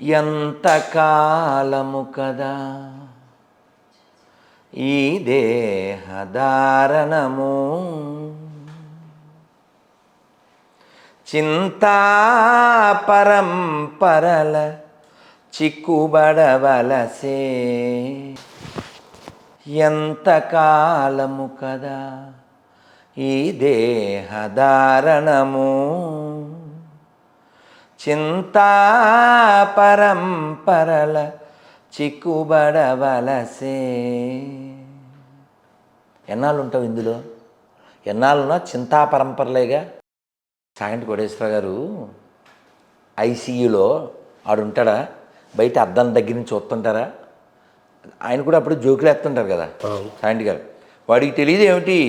ఎంతకాలము కదా ఈ దేహధారణము, చింతా పరంపరల చిక్కుబడవలసే. ఎంతకాలము కదా ఈ దేహధారణము, చింతా పరంపరల చిక్కుబడవలసే. ఎన్నాళ్ళు ఉంటావు ఇందులో? ఎన్నాళ్ళున్నా చింతా పరంపరలేగా. సాగంటి కోటేశ్వరరావు గారు ఐసీయూలో ఆడుంటాడా? బయట అద్దం దగ్గర నుంచి చూస్తుంటారా? ఆయన కూడా అప్పుడు జోకులు వేస్తుంటారు కదా సాగంటి గారు. వాడికి తెలియదు ఏమిటి,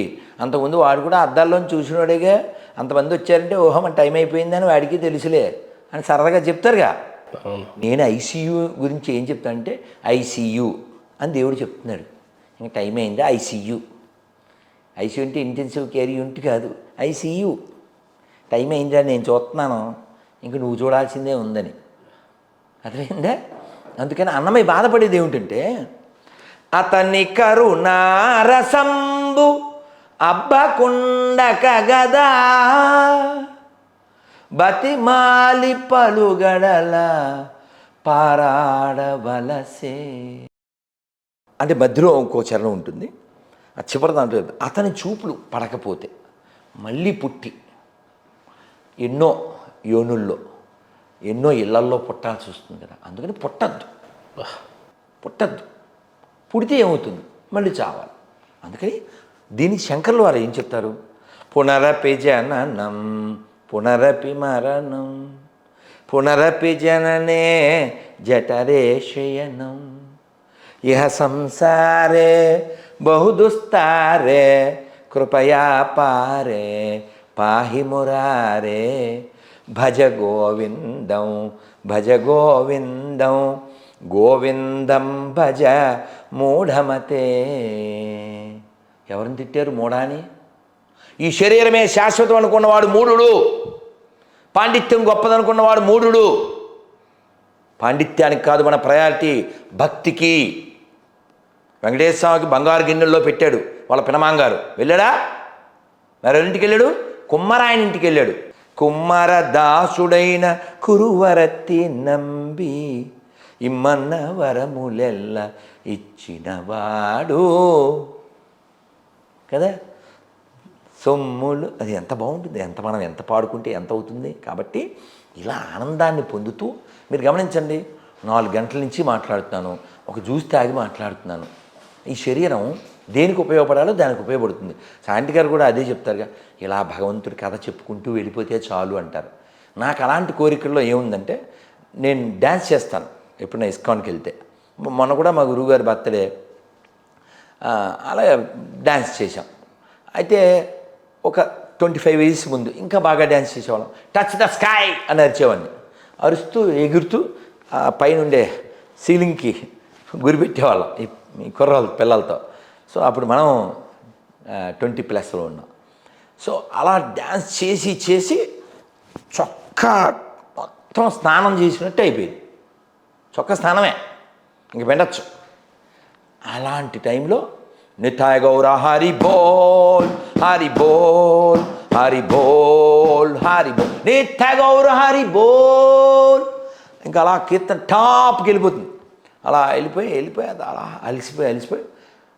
అంతకుముందు వాడు కూడా అద్దాల్లోని చూసినవాడేగా. అంతమంది వచ్చారంటే ఓహో మన టైం అయిపోయిందని వాడికి తెలుసులే అని సరదాగా చెప్తారుగా. నేను ఐసీయూ గురించి ఏం చెప్తానంటే ఐసీయూ అని దేవుడు చెప్తున్నాడు. ఇంకా టైం అయిందా? ఐసీయూ. ఐసీయూ అంటే ఇంటెన్సివ్ కేర్ యూనిట్ కాదు, ఐసీయూ. టైం అయిందా, నేను చూస్తున్నాను, ఇంక నువ్వు చూడాల్సిందే ఉందని. అర్థమైందా? అందుకని అన్నమయ్య బాధపడేది ఏమిటంటే, అతని కరుణారసంబు అబ్బకుండక గదా బతిమాలి పలుగడల పారాడవలసే. అంటే మధ్యలో ఇంకో చరణం ఉంటుంది, ఆ చివరి దాంట్లో అతని చూపులు పడకపోతే మళ్ళీ పుట్టి ఎన్నో యోనుల్లో ఎన్నో ఇళ్లల్లో పుట్టాల్సి వస్తుంది కదా. అందుకని పుట్టద్దు. పుడితే ఏమవుతుంది? మళ్ళీ చావాలి. అందుకని దీనికి శంకర్లు వారు ఏం చెప్తారు? పునరపి జననం పునరపి మరణం పునరపి జననే జఠరే శయనం ఇహ సంసారే బహుదుస్తారే కృపయా పారే పాహి మురారే భజ గోవిందం భజ గోవిందం గోవిందం భజ మూఢమతే. ఎవరిని తిట్టారు? మూఢాని. ఈ శరీరమే శాశ్వతం అనుకున్నవాడు మూఢుడు. పాండిత్యం గొప్పదనుకున్నవాడు మూఢుడు. పాండిత్యానికి కాదు మన ప్రయారిటీ, భక్తికి. వెంకటేశ్వర స్వామికి బంగారు గిన్నెల్లో పెట్టాడు వాళ్ళ పినమాంగారు. వెళ్ళాడా? మరెవరింటికి వెళ్ళాడు? కుమ్మరాయన ఇంటికి వెళ్ళాడు. కుమ్మర దాసుడైన కురువరత్తి నంబి ఇమ్మన్న వరములెల్ల ఇచ్చినవాడు కదా. సొమ్ములు అది ఎంత బాగుంటుంది, మనం ఎంత పాడుకుంటే ఎంత అవుతుంది. కాబట్టి ఇలా ఆనందాన్ని పొందుతూ మీరు గమనించండి, 4 గంటల నుంచి మాట్లాడుతున్నాను, ఒక జ్యూస్ తాగి మాట్లాడుతున్నాను. ఈ శరీరం దేనికి ఉపయోగపడాలో దానికి ఉపయోగపడుతుంది. సాంటి గారు కూడా అదే చెప్తారుగా, ఇలా భగవంతుడి కథ చెప్పుకుంటూ వెళ్ళిపోతే చాలు అంటారు. నాకు అలాంటి కోరికల్లో ఏముందంటే, నేను డ్యాన్స్ చేస్తాను ఎప్పుడైనా ఇస్కాన్కి వెళ్తే. మొన్న కూడా మా గురువుగారి బర్త్డే, అలా డ్యాన్స్ చేశాం. అయితే ఒక 25 ఇయర్స్ ముందు ఇంకా బాగా డ్యాన్స్ చేసేవాళ్ళం. టచ్ ద స్కై అని అరిచేవాడిని. అరుస్తూ ఎగురుతూ పైనుండే సీలింగ్కి గురిపెట్టేవాళ్ళం ఈ కుర్రాళ్ళ పిల్లలతో. సో అప్పుడు మనం 20+ ఉన్నాం. సో అలా డ్యాన్స్ చేసి చొక్కా మొత్తం స్నానం చేసినట్టు అయిపోయింది. చొక్కా స్నానమే, ఇంక పెట్టచ్చు. అలాంటి టైంలో నితాయ గౌర హరి బోల్ హరి బోల్ హరి బోల్ హరి బోల్ నిత్య గౌర హరి బోల్. ఇంకా అలా కీర్తన టాప్కి వెళ్ళిపోతుంది. అలా వెళ్ళిపోయి అది అలా అలిసిపోయి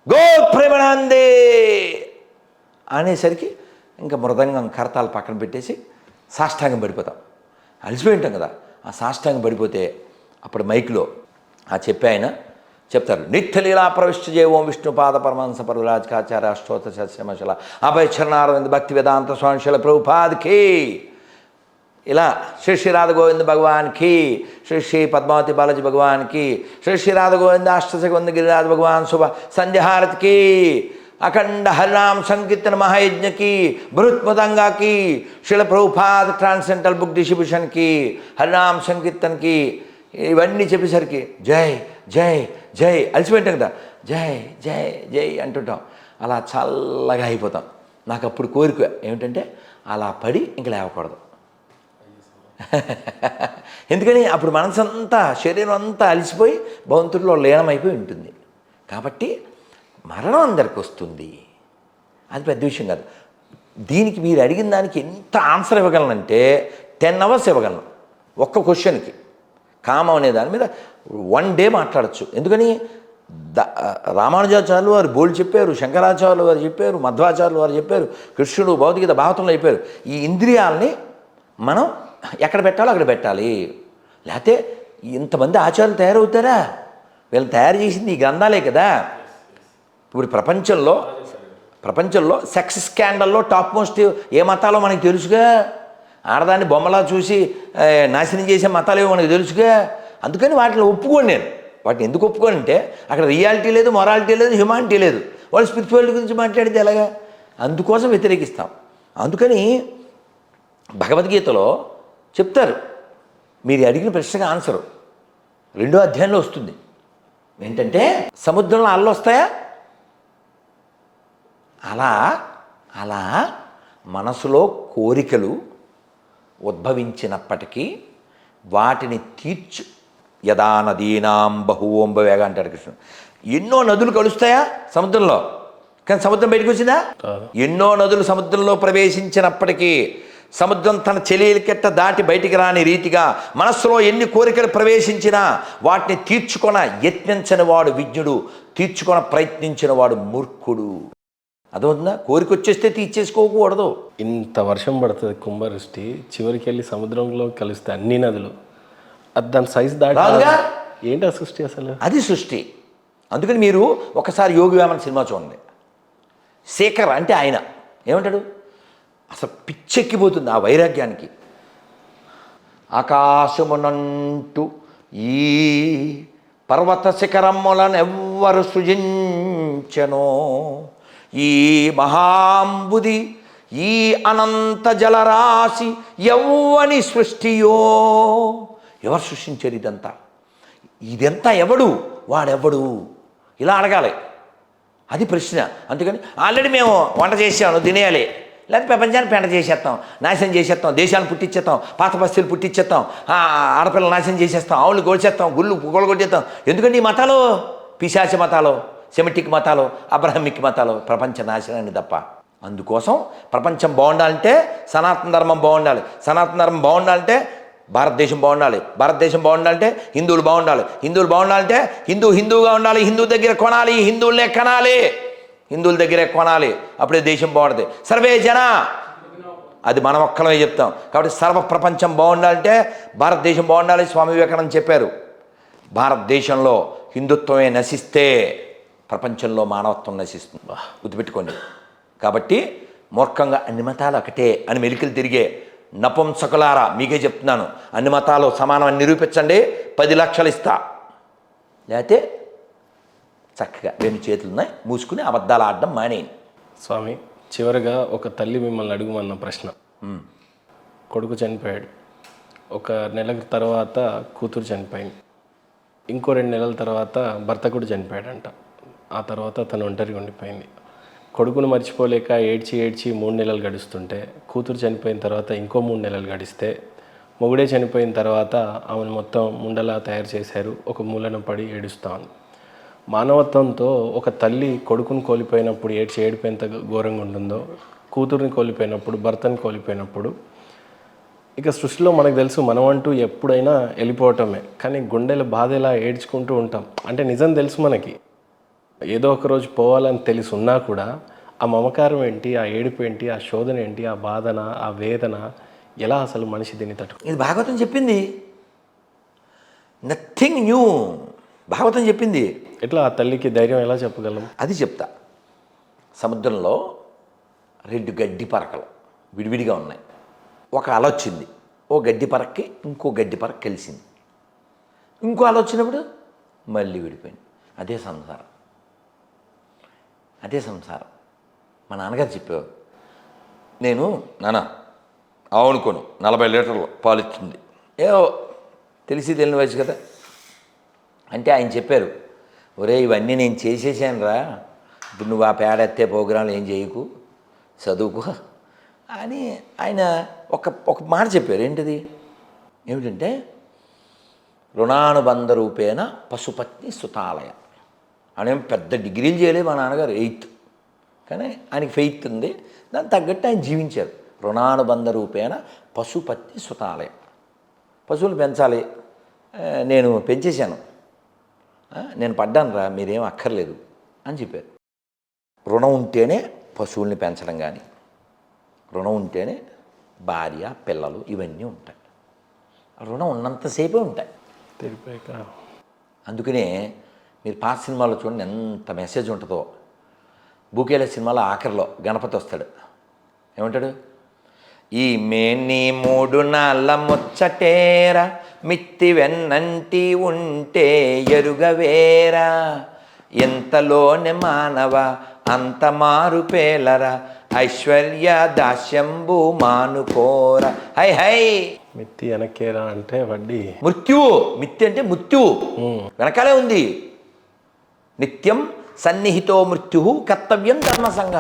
గో ప్రేమనందే అనేసరికి ఇంకా మృదంగం కరతాలు పక్కన పెట్టేసి సాష్టాంగం పడిపోతాం. అలిసిపోయి ఉంటాం కదా. ఆ సాష్టాంగం పడిపోతే అప్పుడు మైక్లో ఆయన చెప్తారు, నిత్యలీలా ప్రవిష్ట జయ ఓం విష్ణుపాద పరమహంస పరరాజకాచార్య అష్టోత్తర శతశమశల అభయ చరణారవింద భక్తి వేదాంత స్వామిశల ప్రభుపాద్కి. ఇలా శ్రీ శ్రీ రాధ గోవింద భగవాన్కి, శ్రీ శ్రీ పద్మావతి బాలాజీ భగవాన్కి, శ్రీ శ్రీ రాధ గోవింద అష్టసగోవింద గిరిరాజ భగవాన్ శుభ సంధ్యాహారతికి, అఖండ హరినామ సంకీర్తన మహాయజ్ఞకి, బృహత్మదంగాకి, శిల ప్రభుపాద్ ట్రాన్సెంటల్ బుక్ డిస్ట్రిబ్యూషన్కి, హరినామ సంకీర్తనకి, ఇవన్నీ చెప్పేసరికి జై జై జై అలసిపోయింటాం కదా, జై జై జై అంటుంటాం. అలా చల్లగా అయిపోతాం. నాకు అప్పుడు కోరిక ఏమిటంటే అలా పడి ఇంక లేవకూడదు. ఎందుకని అప్పుడు మనసంతా శరీరం అంతా అలసిపోయి భగవంతుడిలో లీనమైపోయి ఉంటుంది. కాబట్టి మరణం అందరికి వస్తుంది, అది పెద్ద విషయం కాదు. దీనికి మీరు అడిగిన దానికి ఎంత ఆన్సర్ ఇవ్వగలనంటే 10 hours ఇవ్వగలను ఒక్క క్వశ్చన్కి. కామం అనే దాని మీద 1 day మాట్లాడచ్చు. ఎందుకని రామానుజాచార్యులు వారు బోల్డ్ చెప్పారు, శంకరాచార్యులు వారు చెప్పారు, మధ్వాచార్యులు వారు చెప్పారు, కృష్ణుడు భౌతికత భాగవతంలో చెప్పారు. ఈ ఇంద్రియాలని మనం ఎక్కడ పెట్టాలో అక్కడ పెట్టాలి. లేకపోతే ఇంతమంది ఆచార్యులు తయారవుతారా? వీళ్ళు తయారు చేసింది ఈ గ్రంథాలే కదా. ఇప్పుడు ప్రపంచంలో సెక్స్ స్కాండల్లో టాప్ మోస్ట్ ఏ మతాలో మనకి తెలుసుగా. ఆడదాన్ని బొమ్మలా చూసి నాశనం చేసే మతాలేవో మనకు తెలుసుగా. అందుకని వాటిని ఒప్పుకోను నేను. వాటిని ఎందుకు ఒప్పుకోనంటే అక్కడ రియాలిటీ లేదు, మొరాలిటీ లేదు, హ్యుమానిటీ లేదు. వాళ్ళు స్పిరిచువాలిటీ గురించి మాట్లాడితే ఎలాగా? అందుకోసం వ్యతిరేకిస్తాం. అందుకని భగవద్గీతలో చెప్తారు, మీరు అడిగిన ప్రశ్నకు ఆన్సరు 2వ అధ్యాయంలో వస్తుంది. ఏంటంటే సముద్రంలో అలలు వస్తాయా? అలా మనసులో కోరికలు ఉద్భవించినప్పటికీ వాటిని యదా నదీనాం బహువంబవేగ అంటాడు కృష్ణుడు. ఎన్నో నదులు కలుస్తాయా సముద్రంలో? కానీ సముద్రం బయటకు వచ్చిందా? ఎన్నో నదులు సముద్రంలో ప్రవేశించినప్పటికీ సముద్రం తన చెలియలికెట్ట దాటి బయటికి రాని రీతిగా మనస్సులో ఎన్ని కోరికలు ప్రవేశించినా వాటిని తీర్చుకొన యత్నించని వాడు విజ్ఞుడు, తీర్చుకొన ప్రయత్నించిన వాడు మూర్ఖుడు. అదవుతుందా? కోరిక వచ్చేస్తే తీర్చేసుకోకూడదు. ఇంత వర్షం పడుతుంది కుంభవృష్టి, చివరికి వెళ్ళి సముద్రంలో కలిస్తే అన్ని నదులు దాని సైజు దాటి ఏంటి ఆ సృష్టి అసలు? అది సృష్టి. అందుకని మీరు ఒకసారి యోగి వేమన సినిమా చూడండి. శేఖర్ అంటే ఆయన ఏమంటాడు? అసలు పిచ్చెక్కిపోతుంది ఆ వైరాగ్యానికి. ఆకాశమునంటూ ఈ పర్వత శిఖరములను ఎవ్వరు సృజించెనో, ఈ మహాంబుది ఈ అనంత జలరాశి ఎవ్వని సృష్టియో. ఎవరు సృష్టించారు ఇదంతా? ఇదంతా ఎవడు? వాడెవడు? ఇలా అడగాలి. అది ప్రశ్న. అందుకని ఆల్రెడీ మేము వంట చేసాము, తినేయాలి. లేకపోతే ప్రపంచాన్ని పెంట చేసేస్తాం, నాశనం చేసేస్తాం, దేశాలను పుట్టించేస్తాం, పాత బస్తీలు పుట్టించేస్తాం, ఆడపిల్లలు నాశనం చేసేస్తాం, ఆవులు గోల్చేస్తాం, గుళ్ళు కొట్టేస్తాం. ఎందుకంటే ఈ మతాలు పిశాచ మతాలు, సెమిటిక్ మతాలు, అబ్రహమిక్ మతాలు ప్రపంచ నాశనాన్ని తప్ప. అందుకోసం ప్రపంచం బాగుండాలంటే సనాతన ధర్మం బాగుండాలి. సనాతన ధర్మం బాగుండాలంటే భారతదేశం బాగుండాలి. భారతదేశం బాగుండాలంటే హిందువులు బాగుండాలి. హిందువులు బాగుండాలంటే హిందువుగా ఉండాలి. హిందువు దగ్గర కొనాలి, హిందువులనే కనాలి, హిందువుల దగ్గరే కొనాలి. అప్పుడే దేశం బాగుంటుంది. సర్వే జన, అది మనం ఒక్కలమే చెప్తాం. కాబట్టి సర్వ ప్రపంచం బాగుండాలంటే భారతదేశం బాగుండాలి. స్వామి వివేకానంద చెప్పారు, భారతదేశంలో హిందుత్వమే నశిస్తే ప్రపంచంలో మానవత్వం నశిస్తుంది. గుర్తుపెట్టుకోండి. కాబట్టి మూర్ఖంగా అన్ని మతాలు ఒకటే అని మెలికలు తిరిగే నపుంసకులారా, మీకే చెప్తున్నాను, అన్ని మతాలు సమానమని నిరూపించండి, 10 లక్షలు ఇస్తా. లేకపోతే చక్కగా 2 చేతులు ఉన్నాయి, మూసుకుని అబద్ధాలు ఆడడం మానేయండి. స్వామి, చివరిగా ఒక తల్లి మిమ్మల్ని అడుగుమన్న ప్రశ్న. కొడుకు చనిపోయాడు, 1 నెల తర్వాత కూతురు చనిపోయింది, ఇంకో 2 నెలల తర్వాత భర్త కూడా చనిపోయాడంట. ఆ తర్వాత తను ఒంటరిగా ఉండిపోయింది. కొడుకును మర్చిపోలేక ఏడ్చి 3 నెలలు గడుస్తుంటే, కూతురు చనిపోయిన తర్వాత ఇంకో 3 నెలలు గడిస్తే, మొగుడే చనిపోయిన తర్వాత ఆమెను మొత్తం ముండలా తయారు చేశారు. ఒక మూలన పడి ఏడుస్తూ ఉంది. మానవత్వంతో ఒక తల్లి కొడుకును కోల్పోయినప్పుడు ఏడుపు ఎంత ఘోరంగా ఉంటుందో, కూతురుని కోల్పోయినప్పుడు, భర్తని కోల్పోయినప్పుడు, ఇక సృష్టిలో మనకు తెలుసు మనం అంటూ ఎప్పుడైనా వెళ్ళిపోవటమే. కానీ గుండెల బాధ ఎలా ఏడ్చుకుంటూ ఉంటాం అంటే నిజం తెలుసు మనకి, ఏదో ఒక రోజు పోవాలని తెలిసి ఉన్నా కూడా ఆ మమకారం ఏంటి, ఆ ఏడుపు ఏంటి, ఆ శోధన ఏంటి, ఆ బాధన, ఆ వేదన ఎలా అసలు మనిషి దీన్ని తట్టు? ఇది భాగవతం చెప్పింది, నథింగ్ న్యూ. భాగవతం చెప్పింది. ఎట్లా ఆ తల్లికి ధైర్యం ఎలా చెప్పగలం? అది చెప్తా. సముద్రంలో 2 గడ్డి పరకలు విడివిడిగా ఉన్నాయి. ఒక అల వచ్చింది, ఓ గడ్డి పరక్కి ఇంకో గడ్డి పరక కలిసింది. ఇంకో అల వచ్చినప్పుడు మళ్ళీ విడిపోయింది. అదే సంసారం, అదే సంసారం. మా నాన్నగారు చెప్పేవారు, నేను నాన్న అవునుకోను 40 లీటర్లు పాలు ఇచ్చింది, ఏవో తెలిసి తెలియని వయసు కదా అంటే ఆయన చెప్పారు, ఒరే ఇవన్నీ నేను చేసేసాను రా, ఇప్పుడు నువ్వు ఆ పేడ ఎత్తే ప్రోగ్రాంలు ఏం చేయకు, చదువుకో అని ఆయన ఒక మాట చెప్పారు. ఏంటిది? ఏమిటంటే రుణానుబంధ రూపేణ పశుపత్ని సుతాలయ. ఆయన పెద్ద డిగ్రీలు చేయలేదు మా నాన్నగారు, 8th, కానీ ఆయనకి ఫెయిత్ ఉంది, దానికి తగ్గట్టు ఆయన జీవించారు. రుణానుబంధ రూపేణ పశుపత్ని సుతాలయ. పశువులు పెంచాలి, నేను పెంచేశాను, నేను పడ్డాను రా, మీరేం అక్కర్లేదు అని చెప్పారు. రుణం ఉంటేనే పశువుల్ని పెంచడం, కానీ రుణం ఉంటేనే భార్య పిల్లలు ఇవన్నీ ఉంటాయి. రుణం ఉన్నంతసేపే ఉంటాయి. తెలిపాక అందుకనే మీరు పాత సినిమాలో చూడండి ఎంత మెసేజ్ ఉంటుందో. బూకేల సినిమాలో ఆఖరిలో గణపతి వస్తాడు, ఏమంటాడు? ఈ మేని 3 నాళ్ళ ముచ్చటేరా, మిత్తి వెన్నంటి ఉంటే ఎరుగవేరా, ఎంతలోనే మానవ అంత మారు పేలరా, ఐశ్వర్య దాస్యంబు మానుకోరా. హై హై మిత్తి వెనక్కేరా అంటే వడ్డీ. మృత్యువు, మిత్తి అంటే మృత్యువు వెనకాలే ఉంది. నిత్యం సన్నిహితో మృత్యు కర్తవ్యం ధర్మసంగ.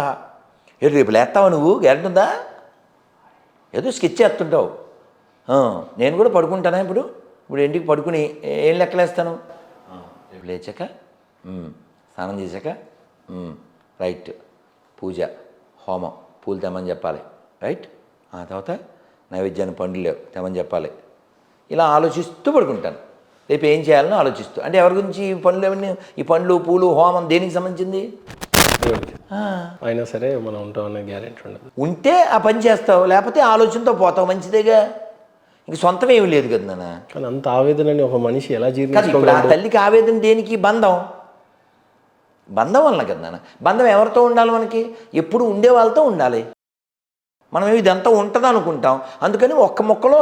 ఏడు రేపు లేస్తావా నువ్వు, గ్యారెంటీ ఉందా? ఏదో స్కెచ్ చేస్తుంటావు. నేను కూడా పడుకుంటానా ఇప్పుడు ఇంటికి పడుకుని ఏం లెక్కలేస్తాను? రేపు లేచాక స్నానం చేశాక రైట్, పూజ హోమం పూలు తెమ్మని చెప్పాలి, రైట్. ఆ తర్వాత నైవేద్యాన్ని పండ్లు లేవు తెమ్మని చెప్పాలి. ఇలా ఆలోచిస్తూ పడుకుంటాను, రేపు ఏం చేయాలని ఆలోచిస్తూ. అంటే ఎవరి గురించి ఈ పనులు అవన్నీ, ఈ పండ్లు పూలు హోమం దేనికి సంబంధించింది? అయినా సరే మనం ఉంటామనే గ్యారెంటీ ఉండదు. ఉంటే ఆ పని చేస్తావు, లేకపోతే ఆలోచనతో పోతావు, మంచిదేగా. ఇంక సొంతం ఏమి లేదు కదా నాన్న. కానీ అంత ఆవేదనని ఒక మనిషి ఎలా ఇప్పుడు ఆ జీర్ణించుకోగలడు? తల్లికి ఆవేదన దేనికి? బంధం వలన కదా నాన్న. బంధం ఎవరితో ఉండాలి? మనకి ఎప్పుడు ఉండే వాళ్ళతో ఉండాలి. మనం ఇదంతా ఉంటుంది అనుకుంటాం. అందుకని ఒక్క మొక్కలో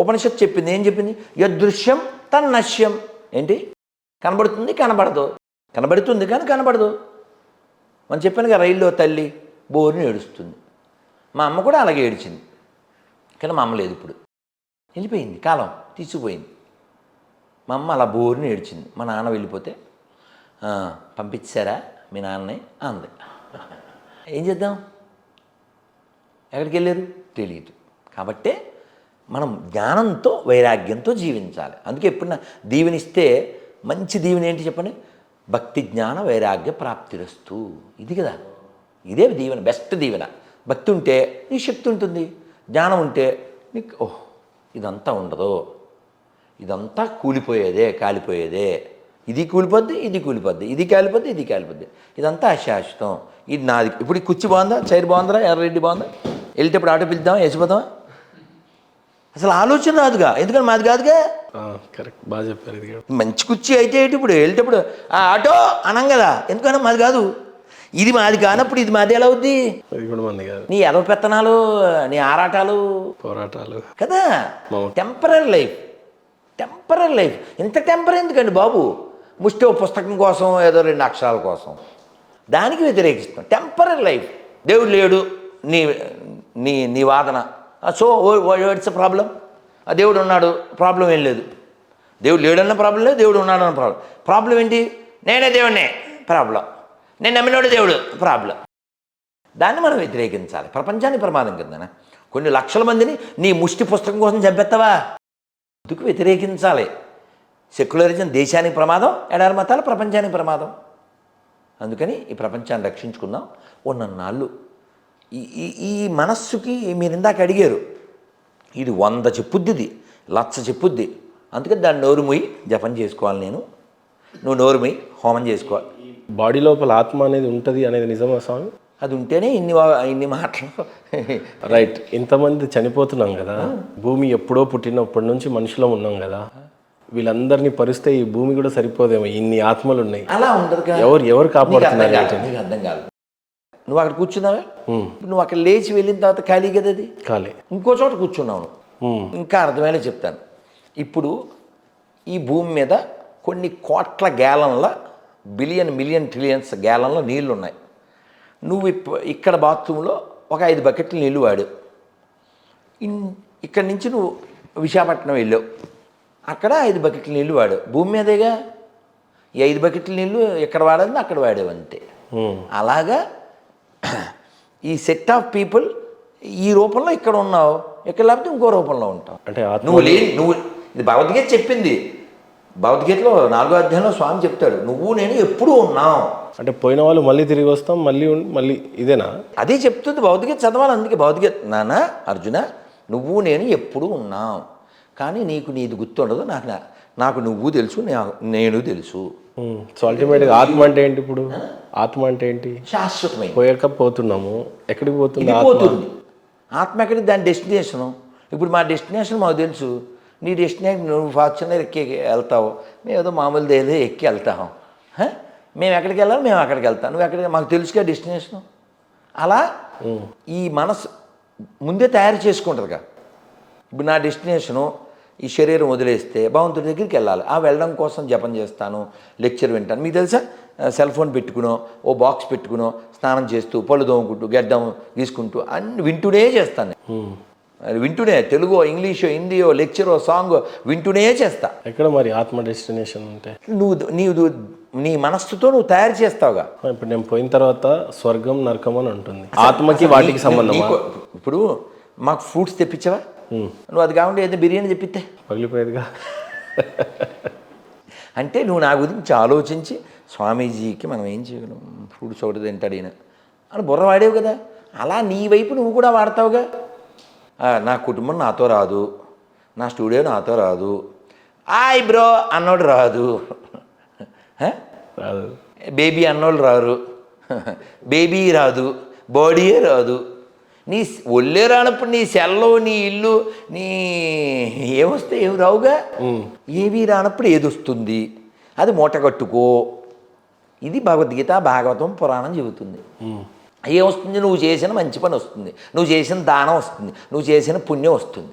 ఉపనిషత్తు చెప్పింది, ఏం చెప్పింది? యదృశ్యం తన్నశ్యం. ఏంటి? కనబడుతుంది కనబడదు, కనబడుతుంది కానీ కనబడదు. మనం చెప్పాను కదా, రైల్లో తల్లి బోరుని ఏడుస్తుంది. మా అమ్మ కూడా అలాగే ఏడిచింది, కానీ మా అమ్మ లేదు, ఇప్పుడు వెళ్ళిపోయింది, కాలం తీసుకుపోయింది. మా అమ్మ అలా బోరుని ఏడిచింది. మా నాన్న వెళ్ళిపోతే పంపించారా మీ నాన్నని అంది. ఏం చేద్దాం? ఎక్కడికి వెళ్ళారు తెలియదు. కాబట్టే మనం జ్ఞానంతో వైరాగ్యంతో జీవించాలి. అందుకే ఎప్పుడన్నా దీవెనిస్తే మంచి దీవెన ఏంటి చెప్పండి? భక్తి జ్ఞాన వైరాగ్య ప్రాప్తిరస్తు. ఇది కదా, ఇదే దీవెన, బెస్ట్ దీవెన. భక్తి ఉంటే నీ శక్తి ఉంటుంది, జ్ఞానం ఉంటే నీకు ఇదంతా ఉండదు, ఇదంతా కూలిపోయేదే, కాలిపోయేదే. ఇది కూలిపోద్ది, ఇది కూలిపోద్ది, ఇది కాలిపోద్ది, ఇది కాలిపోద్ది. ఇదంతా అశాశ్వతం. ఇది నాది. ఇప్పుడు ఈ కుర్చీ బాగుందా, చైర్ బాగుందా, ఎర్రరెడ్డి బాగుందా? వెళ్తేప్పుడు ఆటో పిలుద్దామా, వేసిపోతామా? అసలు ఆలోచన రాదుగా, ఎందుకని మాది కాదుగా. కరెక్ట్, బాగా చెప్పారు. ఇది మంచి కుర్చీ అయితే ఇప్పుడు వెళ్ళేటప్పుడు ఆటో అనం కదా, ఎందుకన్నా మాది కాదు. ఇది మాది కానప్పుడు ఇది మాది ఎలా అవుద్ది? అది కూడా మంది కాదు. నీ ఎదవ పెత్తనాలు, నీ ఆరాటాలు, పోరాటాలు కదా. Temporary life, temporary life. ఇంత టెంపరీ ఎందుకండి బాబు? ముష్టి పుస్తకం కోసం, ఏదో 2 అక్షరాల కోసం, దానికి వ్యతిరేకిస్తాం. Temporary life. దేవుడు లేడు నీ నీ నీ వాదన. So what's problem? ఆ దేవుడు ఉన్నాడు, ప్రాబ్లం ఏం లేదు. దేవుడు లేడన్న ప్రాబ్లం లేదు, దేవుడు ఉన్నాడన్న ప్రాబ్లం. ప్రాబ్లం ఏంటి? నేనే దేవుడినే, ప్రాబ్లం. నేను నమ్మినోడు దేవుడు, ప్రాబ్లం. దాన్ని మనం వ్యతిరేకించాలి. ప్రపంచానికి ప్రమాదం కిందన కొన్ని లక్షల మందిని నీ ముష్టి పుస్తకం కోసం చంపేస్తావా? అందుకు వ్యతిరేకించాలి. సెక్యులరిజం దేశానికి ప్రమాదం, ఎడారి మతాలు ప్రపంచానికి ప్రమాదం. అందుకని ఈ ప్రపంచాన్ని రక్షించుకుందాం. ఉన్నన్నాళ్ళు ఈ మనస్సుకి మీరు ఇందాక అడిగారు, ఇది 100 చెప్పుద్ది, ఇది 1,00,000 చెప్పుద్ది. అందుకని దాన్ని నోరు మూయి జపం చేసుకోవాలి. నువ్వు నోరు మూయి హోమం చేసుకోవాలి. బాడీ లోపల ఆత్మ అనేది ఉంటుంది అనేది నిజమా స్వామి? అది ఉంటేనే ఇన్ని మాటలు. రైట్. ఇంతమంది చనిపోతున్నాం కదా, భూమి ఎప్పుడో పుట్టినప్పటి నుంచి మనుషులం ఉన్నాం కదా, వీళ్ళందరినీ పరిస్తే ఈ భూమి కూడా సరిపోదేమో, ఇన్ని ఆత్మలు ఉన్నాయి. అలా ఉండదు. ఎవరు కాపాడుతున్నారు? నీకు అర్థం కాదు. నువ్వు అక్కడ కూర్చున్నావా? నువ్వు అక్కడ లేచి వెళ్ళిన తర్వాత ఖాళీ కదా, అది ఖాళీ. ఇంకో చోట కూర్చున్నావు. ఇంకా అర్థమయ్యేలా చెప్తాను. ఇప్పుడు ఈ భూమి మీద కొన్ని కోట్ల గ్యాలన్ల, మిలియన్ ట్రిలియన్స్ గ్యాలన్ల నీళ్లు ఉన్నాయి. నువ్వు ఇక్కడ బాత్రూంలో ఒక 5 బకెట్లు నీళ్ళు వాడు. ఇక్కడి నుంచి నువ్వు విశాఖపట్నం వెళ్ళావు, అక్కడ 5 బకెట్ల నీళ్ళు వాడు. భూమి మీదేగా ఈ 5 బకెట్ల నీళ్ళు ఎక్కడ వాడని అక్కడ వాడేవు అంతే. అలాగా ఈ సెట్ ఆఫ్ పీపుల్ ఈ రూపంలో ఇక్కడ ఉన్నావు, ఇక్కడ లేకపోతే ఇంకో రూపంలో ఉంటావు. అంటే నువ్వు ఇది భగవద్గీత చెప్పింది. భగవద్గీతలో 4వ అధ్యాయంలో స్వామి చెప్తాడు, నువ్వు నేను ఎప్పుడూ ఉన్నాం. అంటే పోయిన వాళ్ళు మళ్ళీ తిరిగి వస్తాం, మళ్ళీ ఇదేనా? అదే చెప్తుంది భగవద్గీత చదవాలి. అందుకే భగవద్గీత, నాన్న అర్జున నువ్వు నేను ఎప్పుడూ ఉన్నాం, కానీ నీకు నీది గుర్తుండదు, నాకు నువ్వు తెలుసు, నేను తెలుసు. సో అల్టిమేట్గా ఆత్మ అంటే ఏంటి? ఇప్పుడు ఆత్మ అంటే ఏంటి? శాశ్వతమైన పోయాక పోతున్నాము, ఎక్కడికి పోతుంది ఆత్మ? పోతుంది ఆత్మ ఎక్కడికి, దాని డెస్టినేషను. ఇప్పుడు మా డెస్టినేషన్ మాకు తెలుసు, నీ డెస్టినేషన్ నువ్వు ఫార్చునర్ ఎక్కి వెళ్తావు, మేము ఏదో మామూలు ఏదో ఎక్కి వెళ్తాం. మేము ఎక్కడికి వెళ్ళాలి, మేము అక్కడికి వెళ్తాం, నువ్వు ఎక్కడికి, మాకు తెలుసుగా డెస్టినేషను. అలా ఈ మనసు ముందే తయారు చేసుకుంటుందిగా. ఇప్పుడు నా డెస్టినేషను ఈ శరీరం వదిలేస్తే భగవంతుడి దగ్గరికి వెళ్ళాలి. వెళ్ళడం కోసం జపం చేస్తాను, లెక్చర్ వింటాను. మీకు తెలుసా, సెల్ ఫోన్ పెట్టుకునో ఓ బాక్స్ పెట్టుకునో స్నానం చేస్తూ పళ్ళు దోముకుంటూ గడ్డం గీసుకుంటూ అన్ని వింటూనే చేస్తాను. అది వింటూనే, తెలుగో ఇంగ్లీషో హిందీయో లెక్చరో సాంగో వింటూనే చేస్తా. ఎక్కడ మరి ఆత్మ డెస్టినేషన్ అంటే? నీవు నీ మనస్సుతో నువ్వు తయారు చేస్తావుగా. ఇప్పుడు నేను పోయిన తర్వాత స్వర్గం నరకం అని ఉంటుంది, ఆత్మకి వాటికి సంబంధం. ఇప్పుడు మాకు ఫ్రూట్స్ తెప్పించావా? నువ్వు అది కాకుండా ఏదో బిర్యానీ తెప్పిస్తే పగిలిపోయేదిగా. అంటే నువ్వు నా గురించి ఆలోచించి స్వామీజీకి మనం ఏం చేయగలం, ఫ్రూట్స్ ఒకటి తింటాడు ఈయన అని బుర్ర వాడేవు కదా. అలా నీ వైపు నువ్వు కూడా వాడతావుగా. నా కుటుంబం నాతో రాదు, నా స్టూడియో నాతో రాదు, ఆయ్ బ్రో అన్నోడు రాదు, రాదు బేబీ అన్నోళ్ళు రారు, బేబీ రాదు, బాడీయే రాదు. నీ ఒళ్ళే రానప్పుడు నీ సెల్లో నీ ఇల్లు నీ ఏమొస్తే ఏమి రావుగా. ఏవి రానప్పుడు ఏది వస్తుంది, అది మూటగట్టుకో. ఇది భగవద్గీత భాగవతం పురాణం చెబుతుంది. ఏమొస్తుంది, నువ్వు చేసిన మంచి పని వస్తుంది, నువ్వు చేసిన దానం వస్తుంది, నువ్వు చేసిన పుణ్యం వస్తుంది.